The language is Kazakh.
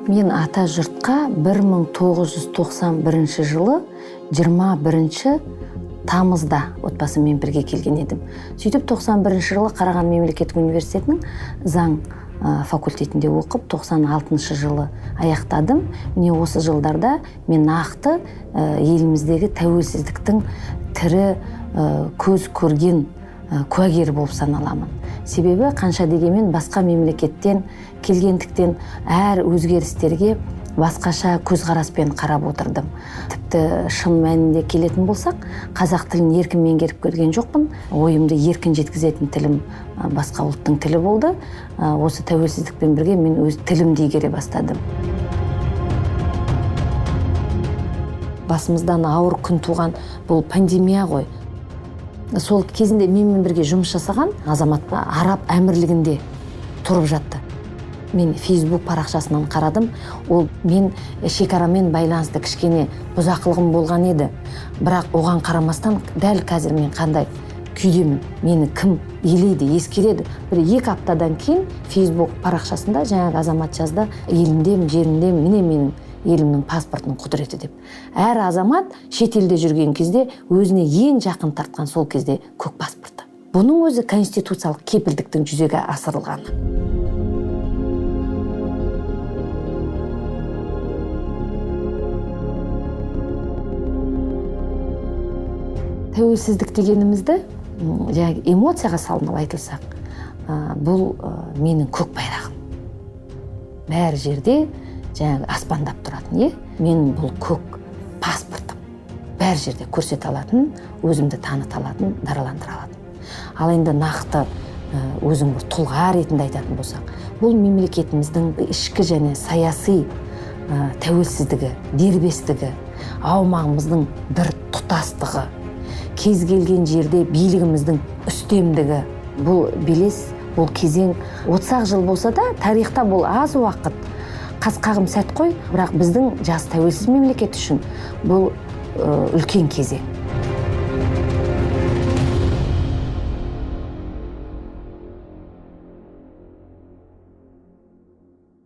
Мен ата жұртқа 1991 жылы 21 тамызда отбасымен бірге келген едім. Сөйтіп 91 жылы Қарағанды мемлекеттік университетінің заң факультетінде оқып, 96 жылы аяқтадым. Міне осы жылдарда мен нақты еліміздегі тәуелсіздіктің тірі көз көрген куәгері болып саналамын. Себебі қанша дегенмен басқа мемлекеттен келгендіктен әр өзгерістерге басқаша көзқараспен қарап отырдым. Тіпті шын мәнінде келетін болсақ, қазақ тілін еркін меңгеріп көрген жоқпын. Ойымды еркін жеткізетін тілім басқа ұлттың тілі болды. Осы тәуелсіздікпен бірге мен өз тілімді игере бастадым. Басымыздан ауыр күн туған бұл пандемия ғой. Сол кезінде менімен бірге жұмыс жасаған азамат араб әмірлігінде тұрып жатты. Мен Facebook парақшасынан қарадым, ол мен шекарамен байланысты кішкене бұзақылығым болған еді. Бірақ оған қарамастан дәл қазір мен қандай күйдемін, мені кім елейді, ескереді. Бір 2 аптадан кейін Facebook парақшасында жаңағы азамат жазды, елімдемін, жерімдемін, міне менің елімнің паспортының құдіреті деп. Әр азамат шетелде жүрген кезде өзіне ең жақын тартқан сол кезде көк паспорты. Бұның өзі конституциялық кепілдіктің жүзеге асырылғаны. Тәуелсіздік дегенімізді эмоцияға салынып айтылсақ, бұл менің көк байрағым. Бәр жерде аспандап тұратын, менің бұл көк паспортым. Бәр жерде көрсете алатын, өзімді таныта алатын, дараландыра алатын. Ал енді нақты өзің бір тұлға ретінде айтатын болсақ, бұл мемлекетіміздің ішкі және саяси тәуелсіздігі, дербестігі, аумағымыздың бір тұтастығы, кез келген жерде билігіміздің үстемдігі. Бұл белес, бұл кезең 30 жыл болса да, тарихта бұл аз уақыт, қас-қағым сәт қой, бірақ біздің жас тәуелсіз мемлекет үшін бұл үлкен кезең.